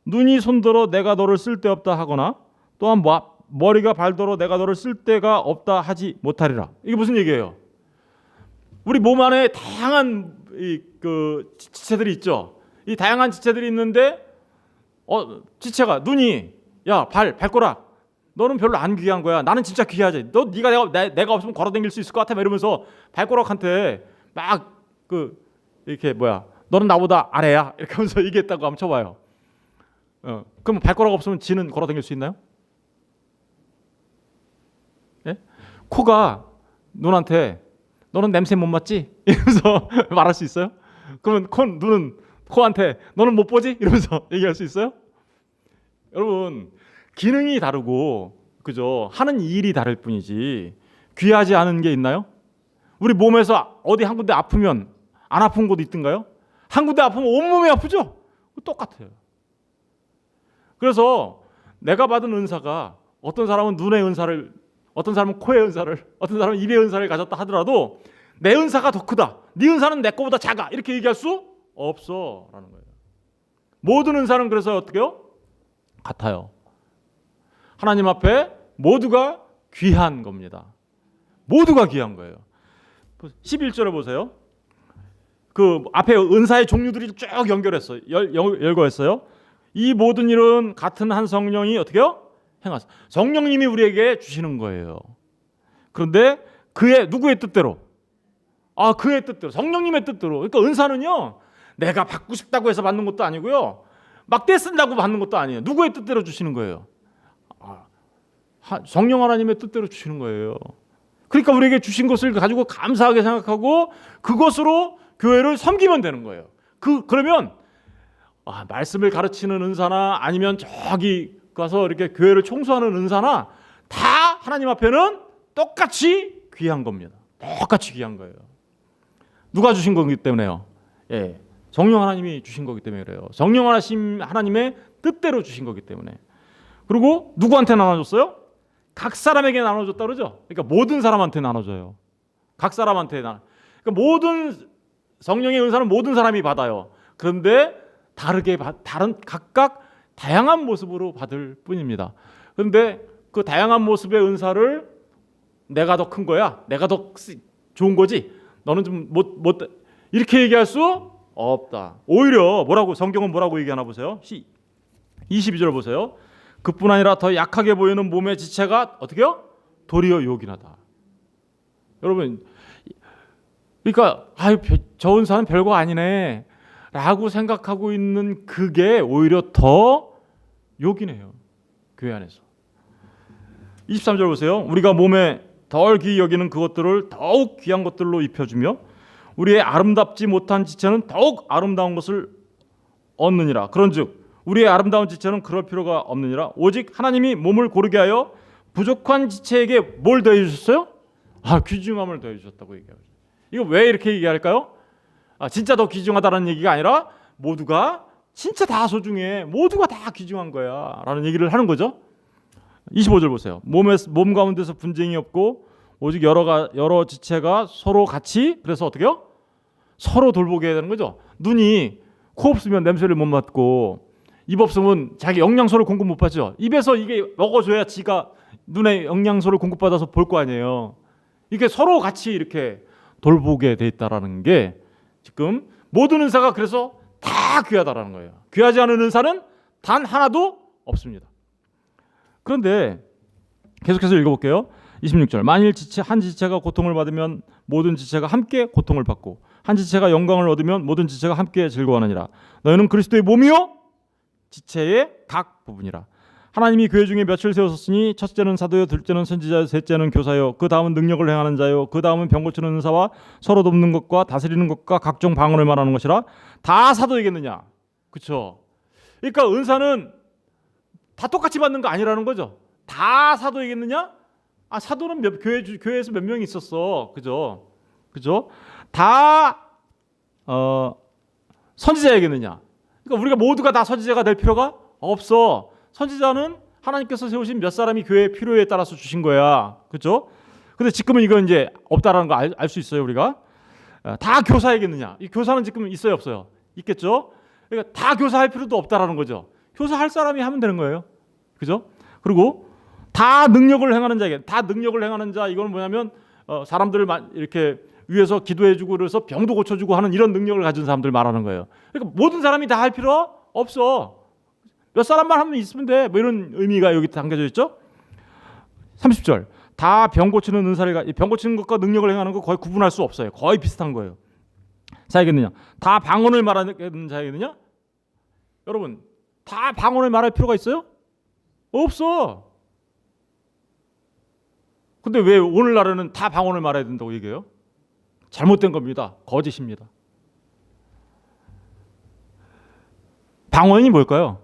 눈이 손더러 내가 너를 쓸데없다 하거나 또한 머리가 발더러 내가 너를 쓸데가 없다 하지 못하리라. 이게 무슨 얘기예요? 우리 몸 안에 다양한 그 지체들이 있죠. 이 다양한 지체들이 있는데 지체가 눈이 야 발꼬락 너는 별로 안 귀한 거야. 나는 진짜 귀하지. 내가 없으면 걸어다닐 수 있을 것 같아. 이러면서 발꼬락한테 막 이렇게 너는 나보다 아래야. 이렇게 하면서 얘기했다고 한번 쳐봐요. 그럼 발꼬락 없으면 지는 걸어다닐 수 있나요? 예? 코가 눈한테 너는 냄새 못 맡지? 이러면서 말할 수 있어요? 그러면 눈은 코한테 너는 못 보지? 이러면서 얘기할 수 있어요? 여러분 기능이 다르고 그죠? 하는 일이 다를 뿐이지 귀하지 않은 게 있나요? 우리 몸에서 어디 한 군데 아프면 안 아픈 곳 있던가요? 한 군데 아프면 온몸이 아프죠? 똑같아요. 그래서 내가 받은 은사가 어떤 사람은 눈의 은사를, 어떤 사람은 코의 은사를, 어떤 사람은 입의 은사를 가졌다 하더라도 내 은사가 더 크다. 네 은사는 내 거보다 작아. 이렇게 얘기할 수 없어라는 거예요. 모든 은사는 그래서 어떻게 해요? 같아요. 하나님 앞에 모두가 귀한 겁니다. 모두가 귀한 거예요. 11절에 보세요. 그 앞에 은사의 종류들이 쭉 연결했어요. 열거했어요. 이 모든 일은 같은 한 성령이 어떻게 해요? 행하사. 성령님이 우리에게 주시는 거예요. 그런데 누구의 뜻대로? 그의 뜻대로. 성령님의 뜻대로. 그러니까 은사는요. 내가 받고 싶다고 해서 받는 것도 아니고요. 막 떼쓴다고 받는 것도 아니에요. 누구의 뜻대로 주시는 거예요? 성령 하나님의 뜻대로 주시는 거예요. 그러니까 우리에게 주신 것을 가지고 감사하게 생각하고 그것으로 교회를 섬기면 되는 거예요. 그러면 말씀을 가르치는 은사나 아니면 저기 가서 이렇게 교회를 청소하는 은사나 다 하나님 앞에는 똑같이 귀한 겁니다. 똑같이 귀한 거예요. 누가 주신 거기 때문에요. 예, 성령 하나님이 주신 거기 때문에 그래요. 성령 하나님의 뜻대로 주신 거기 때문에. 그리고 누구한테 나눠줬어요? 각 사람에게 나눠줬다 그러죠. 그러니까 모든 사람한테 나눠줘요. 각 사람한테 그러니까 모든 성령의 은사는 모든 사람이 받아요. 그런데 각각 다양한 모습으로 받을 뿐입니다. 그런데 그 다양한 모습의 은사를 내가 더 큰 거야, 내가 더 좋은 거지, 너는 좀 못 이렇게 얘기할 수 없다. 오히려 성경은 뭐라고 얘기하나 보세요. 22절 보세요. 그뿐 아니라 더 약하게 보이는 몸의 지체가 어떻게요? 도리어 요긴하다. 여러분, 그러니까 저 은사는 별거 아니네 라고 생각하고 있는 그게 오히려 더 요긴해요. 교회 안에서. 23절 보세요. 우리가 몸에 덜 귀히 여기는 그것들을 더욱 귀한 것들로 입혀주며 우리의 아름답지 못한 지체는 더욱 아름다운 것을 얻느니라. 그런즉 우리의 아름다운 지체는 그럴 필요가 없느니라. 오직 하나님이 몸을 고르게 하여 부족한 지체에게 뭘 더해 주셨어요? 귀중함을 더해 주셨다고 얘기하죠. 이거 왜 이렇게 얘기할까요? 진짜 더 귀중하다는 얘기가 아니라 모두가 진짜 다 소중해. 모두가 다 귀중한 거야 라는 얘기를 하는 거죠. 25절 보세요. 몸 가운데서 분쟁이 없고 오직 여러 지체가 서로 같이, 그래서 어떻게 해요? 서로 돌보게 해야 되는 거죠. 눈이 코 없으면 냄새를 못 맡고 입 없으면 자기 영양소를 공급 못 받죠. 입에서 이게 먹어줘야 지가 눈에 영양소를 공급받아서 볼 거 아니에요. 이게 서로 같이 이렇게 돌보게 돼 있다라는 게 지금 모든 은사가 그래서 다 귀하다라는 거예요. 귀하지 않은 은사는 단 하나도 없습니다. 그런데 계속해서 읽어볼게요. 26절. 만일 한 지체가 고통을 받으면 모든 지체가 함께 고통을 받고 한 지체가 영광을 얻으면 모든 지체가 함께 즐거워하느니라. 너희는 그리스도의 몸이요 지체의 각 부분이라. 하나님이 교회 중에 몇을 세우셨으니 첫째는 사도요, 둘째는 선지자요, 셋째는 교사요, 그 다음은 능력을 행하는 자요, 그 다음은 병 고치는 은사와 서로 돕는 것과 다스리는 것과 각종 방언을 말하는 것이라. 다 사도이겠느냐? 그렇죠? 그러니까 은사는 다 똑같이 받는 거 아니라는 거죠. 다 사도이겠느냐? 사도는 교회에서 몇 명이 있었어, 그죠? 다 선지자이겠느냐? 그러니까 우리가 모두가 다 선지자가 될 필요가 없어. 선지자는 하나님께서 세우신 몇 사람이 교회의 필요에 따라서 주신 거야, 그렇죠? 근데 지금은 이거 이제 없다라는 거 알 수 있어요, 우리가. 다 교사이겠느냐? 이 교사는 지금 있어요, 없어요? 있겠죠? 그러니까 다 교사할 필요도 없다라는 거죠. 교사할 사람이 하면 되는 거예요. 그죠? 그리고 다 능력을 행하는 자에게, 다 능력을 행하는 자, 이건 뭐냐면 사람들을 이렇게 위해서 기도해주고 그래서 병도 고쳐주고 하는 이런 능력을 가진 사람들 말하는 거예요. 그러니까 모든 사람이 다 할 필요 없어. 몇 사람만 하면 있으면 돼. 뭐 이런 의미가 여기 담겨져 있죠. 30절. 다 병 고치는 은사를, 병 고치는 것과 능력을 행하는 거 거의 구분할 수 없어요. 거의 비슷한 거예요. 자이겠느냐? 다 방언을 말하는 자이겠느냐? 여러분, 다 방언을 말할 필요가 있어요? 없어. 근데 왜 오늘날에는 다 방언을 말해야 된다고 얘기해요? 잘못된 겁니다. 거짓입니다. 방언이 뭘까요?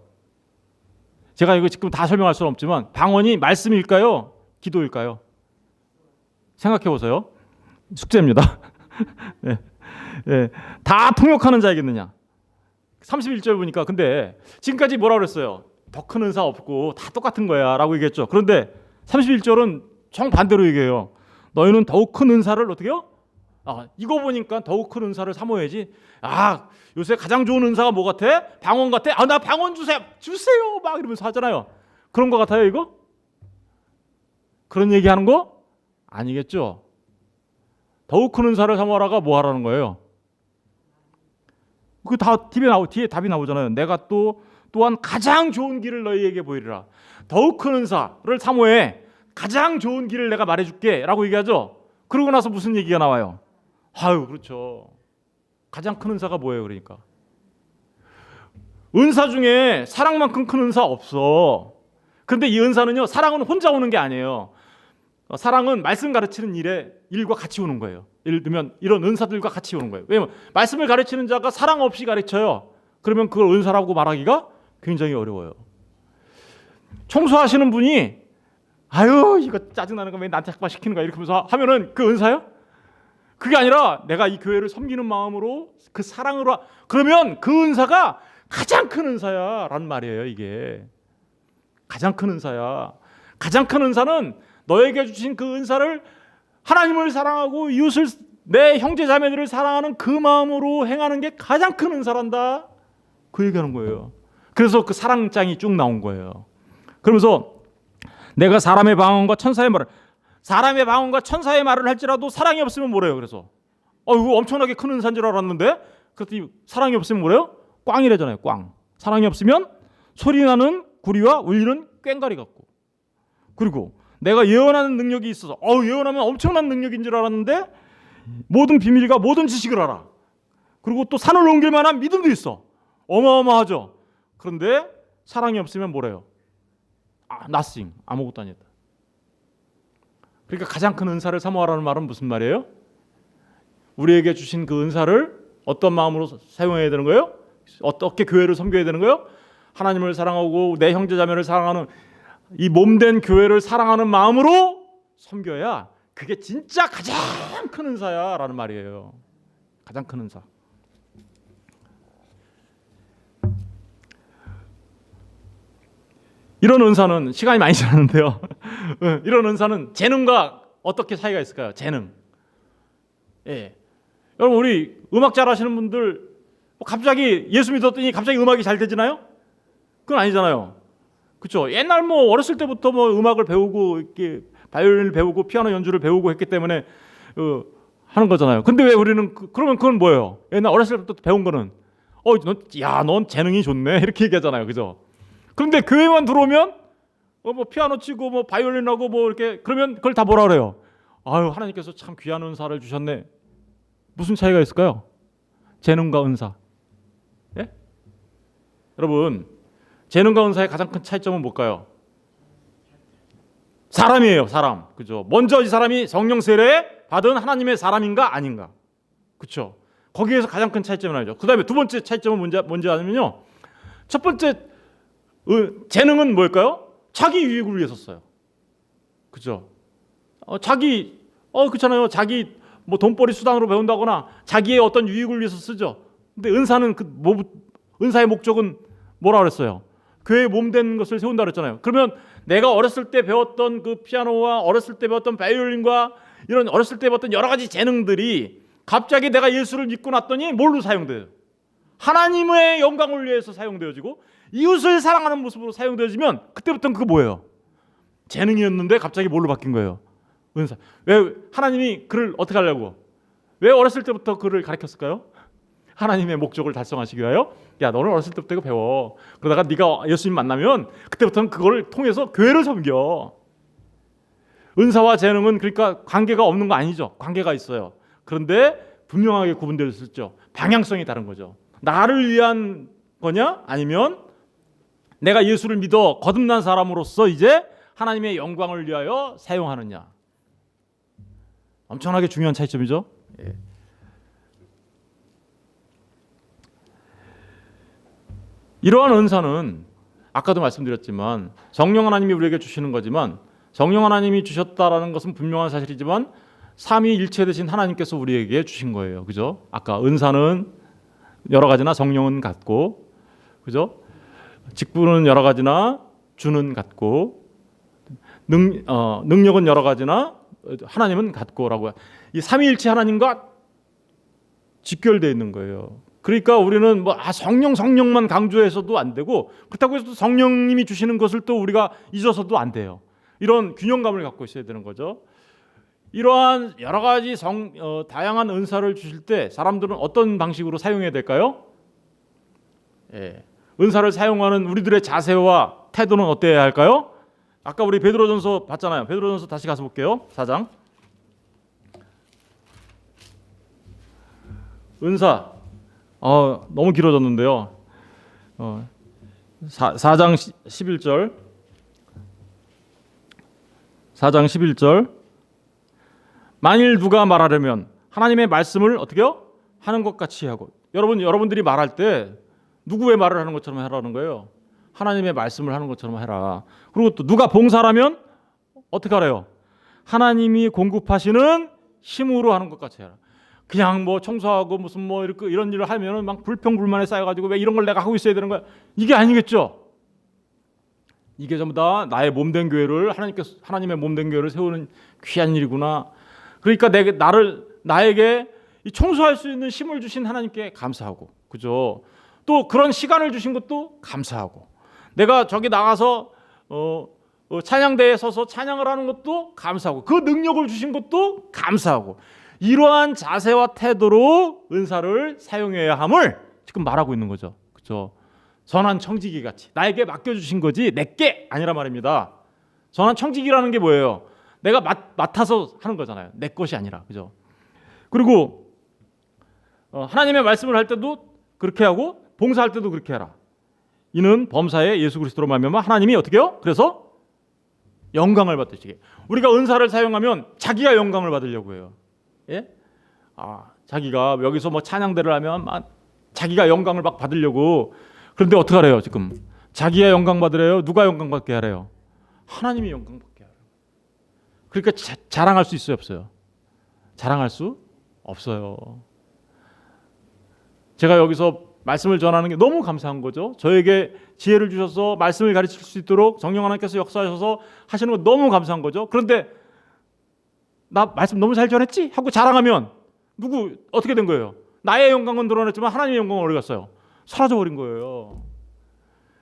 제가 이거 지금 다 설명할 수는 없지만 방언이 말씀일까요? 기도일까요? 생각해 보세요. 숙제입니다. 네. 네. 다 통역하는 자이겠느냐? 31절 보니까 근데 지금까지 뭐라 그랬어요? 더 큰 은사 없고 다 똑같은 거야 라고 얘기했죠. 그런데 31절은 정반대로 얘기해요. 너희는 더욱 큰 은사를 어떻게 해요? 이거 보니까 더욱 큰 은사를 사모해야지. 요새 가장 좋은 은사가 뭐 같아? 방언 같아? 나 방언 주세요 막 이러면서 하잖아요. 그런 거 같아요 이거? 그런 얘기하는 거? 아니겠죠. 더욱 큰 은사를 사모하라가 뭐 하라는 거예요? 그 다 뒤에 답이 나오잖아요. 내가 또한 가장 좋은 길을 너희에게 보이리라. 더욱 큰 은사를 사모해. 가장 좋은 길을 내가 말해줄게 라고 얘기하죠. 그러고 나서 무슨 얘기가 나와요? 그렇죠. 가장 큰 은사가 뭐예요? 그러니까 은사 중에 사랑만큼 큰 은사 없어. 그런데 이 은사는요, 사랑은 혼자 오는 게 아니에요. 사랑은 말씀 가르치는 일과 같이 오는 거예요. 예를 들면 이런 은사들과 같이 오는 거예요. 왜냐면 말씀을 가르치는 자가 사랑 없이 가르쳐요. 그러면 그걸 은사라고 말하기가 굉장히 어려워요. 청소하시는 분이 이거 짜증나는 거 왜 나한테 자꾸 시키는 거야 이렇게 하면서 하면은 그 은사요? 그게 아니라 내가 이 교회를 섬기는 마음으로 그 사랑으로 그러면 그 은사가 가장 큰 은사야 라는 말이에요. 이게 가장 큰 은사야. 가장 큰 은사는 너에게 주신 그 은사를 하나님을 사랑하고 이웃을 내 형제 자매들을 사랑하는 그 마음으로 행하는 게 가장 큰 은사란다. 그 얘기하는 거예요. 그래서 그 사랑장이 쭉 나온 거예요. 그러면서 내가 사람의 방언과 천사의 말을 할지라도 사랑이 없으면 뭐래요? 그래서 이거 엄청나게 큰 은사인 줄 알았는데 그랬더니 사랑이 없으면 뭐래요? 꽝이래잖아요. 꽝. 사랑이 없으면 소리나는 구리와 울리는 꽹과리 같고. 그리고 내가 예언하는 능력이 있어서 예언하면 엄청난 능력인 줄 알았는데 모든 비밀과 모든 지식을 알아. 그리고 또 산을 옮길 만한 믿음도 있어. 어마어마하죠. 그런데 사랑이 없으면 뭐래요? nothing. 아무것도 아니다. 그러니까 가장 큰 은사를 사모하라는 말은 무슨 말이에요? 우리에게 주신 그 은사를 어떤 마음으로 사용해야 되는 거예요? 어떻게 교회를 섬겨야 되는 거예요? 하나님을 사랑하고 내 형제 자매를 사랑하는 이 몸된 교회를 사랑하는 마음으로 섬겨야 그게 진짜 가장 큰 은사야 라는 말이에요. 가장 큰 은사. 이런 은사는 시간이 많이 지났는데요. 이런 은사는 재능과 어떻게 차이가 있을까요? 재능. 예. 여러분 우리 음악 잘하시는 분들 갑자기 예수 믿었더니 갑자기 음악이 잘 되지나요? 그건 아니잖아요. 그렇죠. 옛날 어렸을 때부터 음악을 배우고 이렇게 바이올린을 배우고 피아노 연주를 배우고 했기 때문에 하는 거잖아요. 근데 왜 우리는 그러면 그건 뭐예요? 옛날 어렸을 때부터 배운 거는 넌 재능이 좋네 이렇게 얘기하잖아요. 그죠? 그런데 교회만 들어오면 피아노 치고 바이올린 하고 이렇게 그러면 그걸 다 뭐라 그래요? 하나님께서 참 귀한 은사를 주셨네. 무슨 차이가 있을까요? 재능과 은사. 예? 여러분 재능과 은사의 가장 큰 차이점은 뭘까요? 사람이에요. 사람. 그죠? 먼저 이 사람이 성령 세례 받은 하나님의 사람인가 아닌가. 그렇죠? 거기에서 가장 큰 차이점은 아니죠. 그다음에 두 번째 차이점은 뭔지 아냐면요. 첫 번째 재능은 뭘까요? 자기 유익을 위해서 써요. 그죠? 그렇잖아요. 자기 돈벌이 수단으로 배운다거나 자기의 어떤 유익을 위해서 쓰죠. 근데 은사는 은사의 목적은 뭐라 그랬어요? 교회의 몸된 것을 세운다 그랬잖아요. 그러면 내가 어렸을 때 배웠던 그 피아노와 어렸을 때 배웠던 바이올린과 이런 어렸을 때 배웠던 여러 가지 재능들이 갑자기 내가 예수를 믿고 났더니 뭘로 사용돼요? 하나님의 영광을 위해서 사용되어지고 이웃을 사랑하는 모습으로 사용되어지면 그때부터는 그거 뭐예요? 재능이었는데 갑자기 뭘로 바뀐 거예요? 은사. 왜 하나님이 그를 어떻게 하려고? 왜 어렸을 때부터 그를 가르쳤을까요? 하나님의 목적을 달성하시기 위하여. 야, 너는 어렸을 때부터 이거 배워. 그러다가 네가 예수님 만나면 그때부터는 그걸 통해서 교회를 섬겨. 은사와 재능은 그러니까 관계가 없는 거 아니죠. 관계가 있어요. 그런데 분명하게 구분되어 있었죠. 방향성이 다른 거죠. 나를 위한 거냐? 아니면 내가 예수를 믿어 거듭난 사람으로서 이제 하나님의 영광을 위하여 사용하느냐. 엄청나게 중요한 차이점이죠. 예. 이러한 은사는 아까도 말씀드렸지만 성령 하나님이 우리에게 주시는 거지만, 성령 하나님이 주셨다라는 것은 분명한 사실이지만 삼위일체 되신 하나님께서 우리에게 주신 거예요. 그죠? 아까 은사는 여러 가지나 성령은 같고, 그죠? 직분은 여러 가지나 주는 같고, 능력은 여러 가지나 하나님은 같고라고. 이 삼위일체 하나님과 직결되어 있는 거예요. 그러니까 우리는 뭐 성령만 강조해서도 안 되고, 그렇다고 해서 성령님이 주시는 것을 또 우리가 잊어서도 안 돼요. 이런 균형감을 갖고 있어야 되는 거죠. 이러한 여러 가지 다양한 은사를 주실 때 사람들은 어떤 방식으로 사용해야 될까요? 예. 은사를 사용하는 우리들의 자세와 태도는 어때야 할까요? 아까 우리 베드로전서 봤잖아요. 베드로전서 다시 가서 볼게요. 4장. 은사. 너무 길어졌는데요. 4장 11절. 4장 11절. 만일 누가 말하려면 하나님의 말씀을 어떻게요? 하는 것 같이 하고. 여러분들이 말할 때 누구의 말을 하는 것처럼 하라는 거예요. 하나님의 말씀을 하는 것처럼 해라. 그리고 또 누가 봉사라면 어떻게 하래요? 하나님이 공급하시는 힘으로 하는 것 같이 해라. 그냥 뭐 청소하고 무슨 뭐 이런 일을 하면은 막 불평불만에 쌓여가지고 왜 이런 걸 내가 하고 있어야 되는 거야? 이게 아니겠죠. 이게 전부 다 나의 몸된 교회를 하나님의 몸된 교회를 세우는 귀한 일이구나. 그러니까 나에게 이 청소할 수 있는 힘을 주신 하나님께 감사하고, 그죠? 또 그런 시간을 주신 것도 감사하고, 내가 저기 나가서 찬양대에 서서 찬양을 하는 것도 감사하고, 그 능력을 주신 것도 감사하고, 이러한 자세와 태도로 은사를 사용해야 함을 지금 말하고 있는 거죠. 그렇죠? 선한 청지기 같이 나에게 맡겨주신 거지 내게 아니라 말입니다. 선한 청지기라는 게 뭐예요? 내가 맡아서 하는 거잖아요. 내 것이 아니라. 그죠? 그리고 하나님의 말씀을 할 때도 그렇게 하고 봉사할 때도 그렇게 해라. 이는 범사에 예수 그리스도로 말미암아 하나님이 어떻게 해요? 그래서 영광을 받으시게. 우리가 은사를 사용하면 자기가 영광을 받으려고 해요. 예? 자기가 여기서 뭐 찬양대를 하면 자기가 영광을 막 받으려고. 그런데 어떻게 하래요? 지금 자기가 영광 받으래요? 누가 영광 받게 하래요? 하나님이 영광 받게 하래요. 그러니까 자랑할 수 있어요, 없어요? 자랑할 수 없어요. 제가 여기서 말씀을 전하는 게 너무 감사한 거죠. 저에게 지혜를 주셔서 말씀을 가르칠 수 있도록 성령 하나님께서 역사하셔서 하시는 거 너무 감사한 거죠. 그런데 나 말씀 너무 잘 전했지? 하고 자랑하면 어떻게 된 거예요? 나의 영광은 드러냈지만 하나님의 영광은 어디 갔어요? 사라져버린 거예요.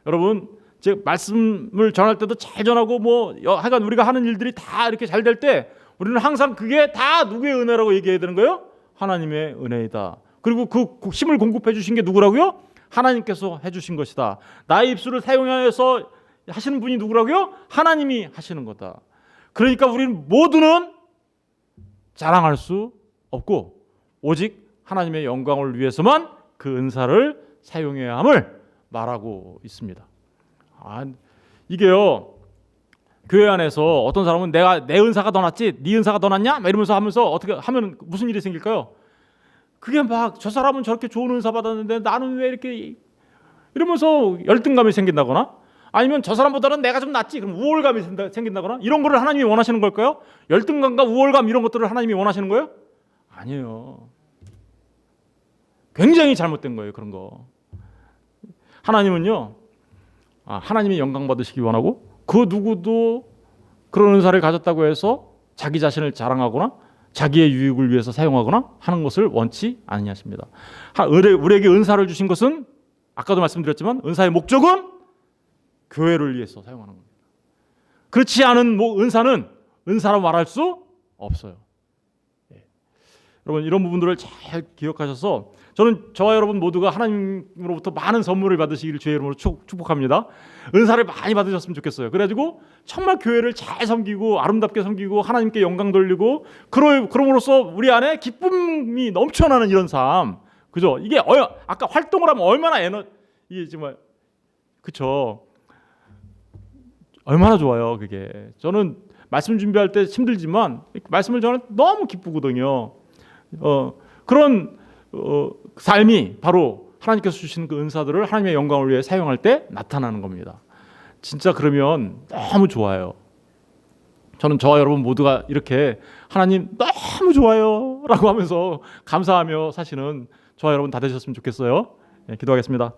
여러분, 제가 말씀을 전할 때도 잘 전하고 하여간 우리가 하는 일들이 다 이렇게 잘 될 때 우리는 항상 그게 다 누구의 은혜라고 얘기해야 되는 거예요? 하나님의 은혜이다. 그리고 그 힘을 공급해 주신 게 누구라고요? 하나님께서 해주신 것이다. 나의 입술을 사용하여서 하시는 분이 누구라고요? 하나님이 하시는 거다. 그러니까 우리는 모두는 자랑할 수 없고 오직 하나님의 영광을 위해서만 그 은사를 사용해야 함을 말하고 있습니다. 이게요, 교회 안에서 어떤 사람은 내 은사가 더 낫지 네 은사가 더 낫냐? 이러면서 어떻게 하면 무슨 일이 생길까요? 그게 막 저 사람은 저렇게 좋은 은사 받았는데 나는 왜 이렇게 이러면서 열등감이 생긴다거나, 아니면 저 사람보다는 내가 좀 낫지 그럼 우월감이 생긴다거나, 이런 거를 하나님이 원하시는 걸까요? 열등감과 우월감 이런 것들을 하나님이 원하시는 거예요? 아니에요. 굉장히 잘못된 거예요. 그런 거. 하나님은요, 하나님이 영광 받으시기 원하고 그 누구도 그런 은사를 가졌다고 해서 자기 자신을 자랑하거나 자기의 유익을 위해서 사용하거나 하는 것을 원치 않으십니다. 우리에게 은사를 주신 것은 아까도 말씀드렸지만 은사의 목적은 교회를 위해서 사용하는 겁니다. 그렇지 않은 뭐 은사는 은사로 말할 수 없어요. 예. 여러분 이런 부분들을 잘 기억하셔서 저는 저와 여러분 모두가 하나님으로부터 많은 선물을 받으시기를 주의 이름으로 축복합니다. 은사를 많이 받으셨으면 좋겠어요. 그래가지고 정말 교회를 잘 섬기고 아름답게 섬기고 하나님께 영광 돌리고 그럼으로써 우리 안에 기쁨이 넘쳐나는 이런 삶, 그죠? 이게 아까 활동을 하면 얼마나 이게 정말 그쵸? 얼마나 좋아요, 그게. 저는 말씀 준비할 때 힘들지만 말씀을 저는 너무 기쁘거든요. 그런 삶이 바로 하나님께서 주시는 그 은사들을 하나님의 영광을 위해 사용할 때 나타나는 겁니다. 진짜 그러면 너무 좋아요. 저는 저와 여러분 모두가 이렇게 하나님 너무 좋아요 라고 하면서 감사하며 사시는 저와 여러분 다 되셨으면 좋겠어요. 네, 기도하겠습니다.